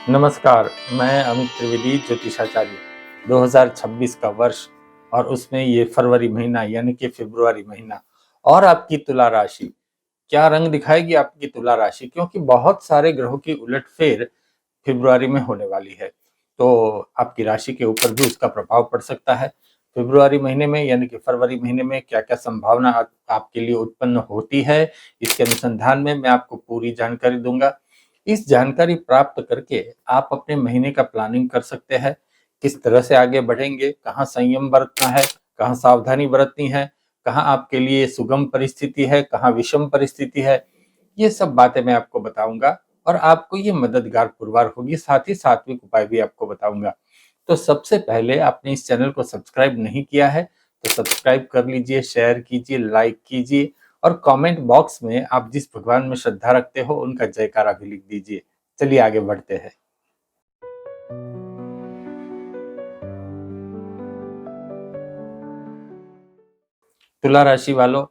नमस्कार, मैं अमित त्रिवेदी ज्योतिषाचार्य। 2026 का वर्ष और उसमें ये फरवरी महीना यानी कि फ़रवरी महीना और आपकी तुला राशि क्या रंग दिखाएगी आपकी तुला राशि, क्योंकि बहुत सारे ग्रहों की उलटफेर फ़रवरी में होने वाली है। तो आपकी राशि के ऊपर भी उसका प्रभाव पड़ सकता है। फ़रवरी महीने में यानी कि फरवरी महीने में क्या-क्या संभावना आपके लिए उत्पन्न होती है, इसके अनुसंधान में मैं आपको पूरी जानकारी दूँगा। इस जानकारी प्राप्त करके आप अपने महीने का प्लानिंग कर सकते हैं। किस तरह से आगे बढ़ेंगे, कहाँ संयम बरतना है, कहाँ सावधानी बरतनी है, कहाँ आपके लिए सुगम परिस्थिति है, कहाँ विषम परिस्थिति है, ये सब बातें मैं आपको बताऊँगा और आपको ये मददगार पुरवार होगी। साथ ही सात्विक उपाय भी आपको बताऊँगा। तो सबसे पहले आपने इस चैनल को सब्सक्राइब नहीं किया है, तो सब्सक्राइब कर लीजिए, शेयर कीजिए, लाइक कीजिए और कमेंट बॉक्स में आप जिस भगवान में श्रद्धा रखते हो उनका जयकारा भी लिख दीजिए। चलिए आगे बढ़ते हैं। तुला राशि वालों,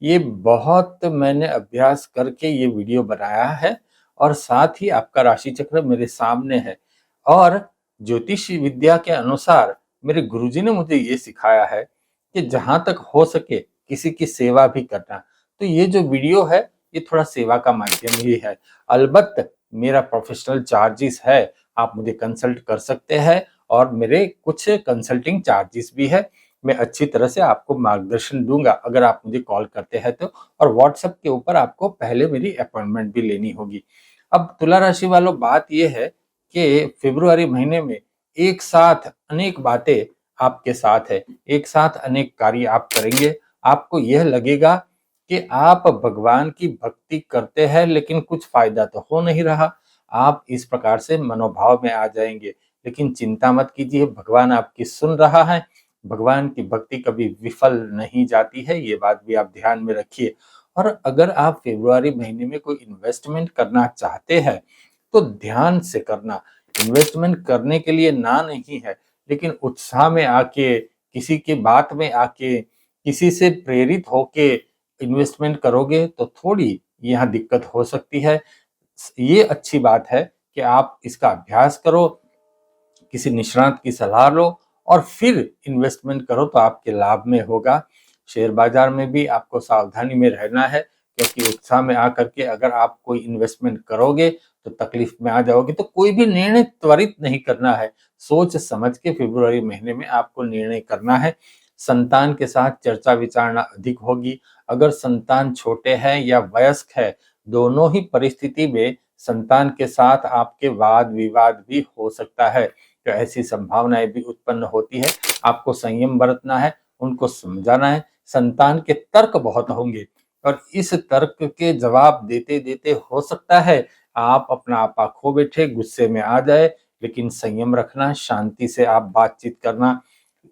ये बहुत मैंने अभ्यास करके ये वीडियो बनाया है और साथ ही आपका राशि चक्र मेरे सामने है और ज्योतिष विद्या के अनुसार मेरे गुरुजी ने मुझे ये सिखाया है कि जहां तक हो सके किसी की सेवा भी करना। तो ये जो वीडियो है ये थोड़ा सेवा का माध्यम ही है। अलबत्त मेरा प्रोफेशनल चार्जेस है, आप मुझे कंसल्ट कर सकते हैं और मेरे कुछ कंसल्टिंग चार्जेस भी है। मैं अच्छी तरह से आपको मार्गदर्शन दूंगा अगर आप मुझे कॉल करते हैं तो, और व्हाट्सएप के ऊपर आपको पहले मेरी अपॉइंटमेंट भी लेनी होगी। अब तुला राशि वालों, बात यह है कि फरवरी महीने में एक साथ अनेक बातें आपके साथ है, एक साथ अनेक कार्य आप करेंगे। आपको यह लगेगा कि आप भगवान की भक्ति करते हैं लेकिन कुछ फायदा तो हो नहीं रहा। आप इस प्रकार से मनोभाव में आ जाएंगे, लेकिन चिंता मत कीजिए, भगवान आपकी सुन रहा है। भगवान की भक्ति कभी विफल नहीं जाती है, ये बात भी आप ध्यान में रखिए। और अगर आप फरवरी महीने में कोई इन्वेस्टमेंट करना चाहते हैं तो ध्यान से करना। इन्वेस्टमेंट करने के लिए ना नहीं है, लेकिन उत्साह में आके, किसी की बात में आके, किसी से प्रेरित होके इन्वेस्टमेंट करोगे तो थोड़ी यहाँ दिक्कत हो सकती है। ये अच्छी बात है कि आप इसका अभ्यास करो, किसी निष्णात की सलाह लो और फिर इन्वेस्टमेंट करो तो आपके लाभ में होगा। शेयर बाजार में भी आपको सावधानी में रहना है, क्योंकि उत्साह में आकर के अगर आप कोई इन्वेस्टमेंट करोगे तो तकलीफ में आ जाओगे। तो कोई भी निर्णय त्वरित नहीं करना है, सोच समझ के फरवरी महीने में आपको निर्णय करना है। संतान के साथ चर्चा विचारणा अधिक होगी। अगर संतान छोटे हैं या वयस्क है, दोनों ही परिस्थिति में संतान के साथ आपके वाद विवाद भी हो सकता है। तो ऐसी संभावनाएं भी उत्पन्न होती है। आपको संयम बरतना है, उनको समझाना है। संतान के तर्क बहुत होंगे और इस तर्क के जवाब देते देते हो सकता है आप अपना आपा खो बैठे, गुस्से में आ जाए। लेकिन संयम रखना, शांति से आप बातचीत करना।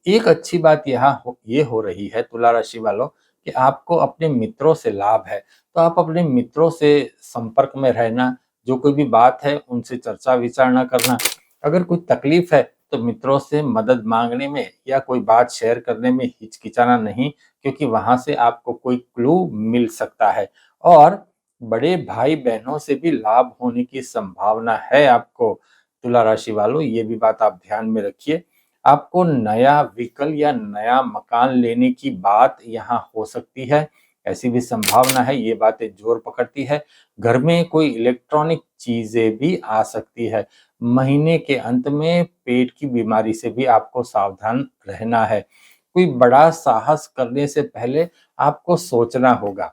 एक अच्छी बात ये हो रही है तुला राशि वालों कि आपको अपने मित्रों से लाभ है। तो आप अपने मित्रों से संपर्क में रहना, जो कोई भी बात है उनसे चर्चा विचारणा करना। अगर कोई तकलीफ है तो मित्रों से मदद मांगने में या कोई बात शेयर करने में हिचकिचाना नहीं, क्योंकि वहां से आपको कोई क्लू मिल सकता है। और बड़े भाई बहनों से भी लाभ होने की संभावना है आपको। तुला राशि वालों, ये भी बात आप ध्यान में रखिए। आपको नया व्हीकल या नया मकान लेने की बात यहाँ हो सकती है, ऐसी भी संभावना है। ये बातें जोर पकड़ती है। घर में कोई इलेक्ट्रॉनिक चीजें भी आ सकती है। महीने के अंत में पेट की बीमारी से भी आपको सावधान रहना है। कोई बड़ा साहस करने से पहले आपको सोचना होगा।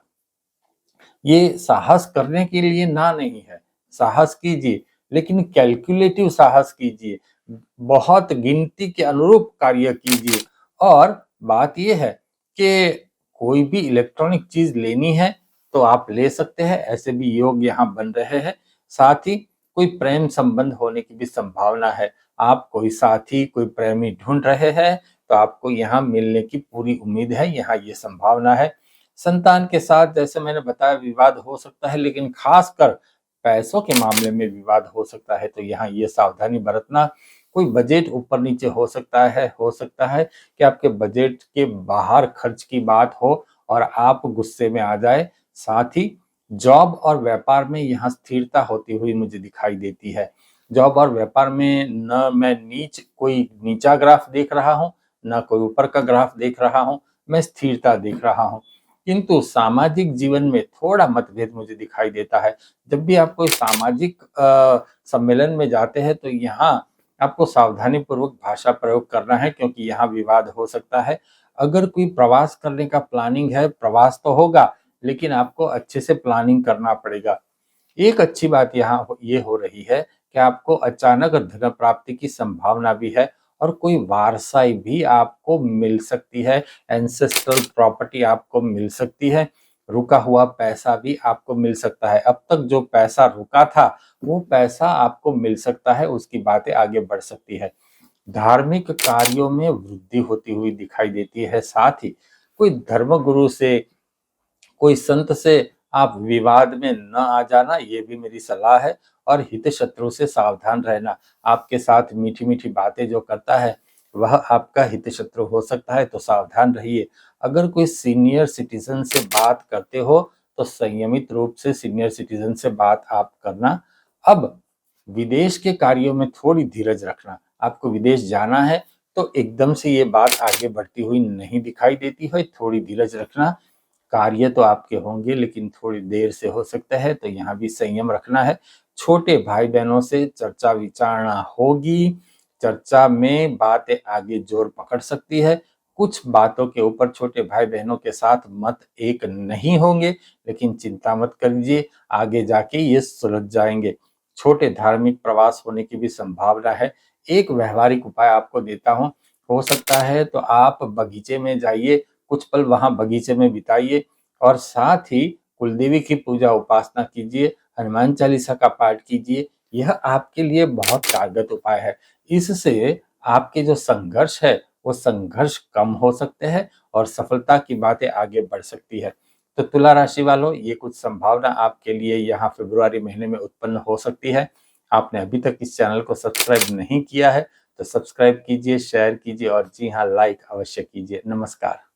ये साहस करने के लिए ना नहीं है, साहस कीजिए लेकिन कैलकुलेटिव साहस कीजिए, बहुत गिनती के अनुरूप कार्य कीजिए। और बात यह है कि कोई भी इलेक्ट्रॉनिक चीज लेनी है तो आप ले सकते हैं, ऐसे भी योग यहाँ बन रहे हैं। साथ ही कोई प्रेम संबंध होने की भी संभावना है। आप कोई साथी, कोई प्रेमी ढूंढ रहे हैं तो आपको यहाँ मिलने की पूरी उम्मीद है, यहाँ ये संभावना है। संतान के साथ जैसे मैंने बताया विवाद हो सकता है, लेकिन खासकर पैसों के मामले में विवाद हो सकता है, तो यहाँ ये सावधानी बरतना। कोई बजट ऊपर नीचे हो सकता है कि आपके बजट के बाहर खर्च की बात हो और आप गुस्से में आ जाए। साथ ही जॉब और व्यापार में यहाँ स्थिरता होती हुई मुझे दिखाई देती है। जॉब और व्यापार में न मैं कोई नीचा ग्राफ देख रहा हूँ, न कोई ऊपर का ग्राफ देख रहा हूँ, मैं स्थिरता देख रहा हूँ। किंतु सामाजिक जीवन में थोड़ा मतभेद मुझे दिखाई देता है। जब भी आप कोई सामाजिक सम्मेलन में जाते हैं तो यहाँ आपको सावधानी पूर्वक भाषा प्रयोग करना है, क्योंकि यहाँ विवाद हो सकता है। अगर कोई प्रवास करने का प्लानिंग है, प्रवास तो होगा, लेकिन आपको अच्छे से प्लानिंग करना पड़ेगा। एक अच्छी बात यहाँ ये हो रही है कि आपको अचानक धन प्राप्ति की संभावना भी है और कोई वारसाई भी आपको मिल सकती है, एंसेस्ट्रल प्रॉपर्टी आपको मिल सकती है, रुका हुआ पैसा भी आपको मिल सकता है। अब तक जो पैसा रुका था, वो पैसा आपको मिल सकता है, उसकी बातें आगे बढ़ सकती है। धार्मिक कार्यों में वृद्धि होती हुई दिखाई देती है। साथ ही कोई धर्मगुरु से, कोई संत से आप विवाद में न आ जाना, ये भी मेरी सलाह है। और हित शत्रु से सावधान रहना। आपके साथ मीठी मीठी बातें जो करता है वह आपका हित शत्रु हो सकता है, तो सावधान रहिए। अगर कोई सीनियर सिटीजन से बात करते हो तो संयमित रूप से सीनियर सिटीजन से बात आप करना। अब विदेश के कार्यों में थोड़ी धीरज रखना। आपको विदेश जाना है तो एकदम से ये बात आगे बढ़ती हुई नहीं दिखाई देती है, थोड़ी धीरज रखना। कार्य तो आपके होंगे लेकिन थोड़ी देर से हो सकता है, तो यहाँ भी संयम रखना है। छोटे भाई बहनों से चर्चा विचारणा होगी। चर्चा में बातें आगे जोर पकड़ सकती है। कुछ बातों के ऊपर छोटे भाई बहनों के साथ मत एक नहीं होंगे, लेकिन चिंता मत करिए, आगे जाके ये सुलझ जाएंगे। छोटे धार्मिक प्रवास होने की भी संभावना है। एक व्यवहारिक उपाय आपको देता हूँ, हो सकता है तो आप बगीचे में जाइए, कुछ पल वहां बगीचे में बिताइए और साथ ही कुलदेवी की पूजा उपासना कीजिए, हनुमान चालीसा का पाठ कीजिए। यह आपके लिए बहुत कारगर उपाय है। इससे आपके जो संघर्ष है वो संघर्ष कम हो सकते हैं और सफलता की बातें आगे बढ़ सकती है। तो तुला राशि वालों, ये कुछ संभावना आपके लिए यहाँ फरवरी महीने में उत्पन्न हो सकती है। आपने अभी तक इस चैनल को सब्सक्राइब नहीं किया है तो सब्सक्राइब कीजिए, शेयर कीजिए और जी हाँ, लाइक अवश्य कीजिए। नमस्कार।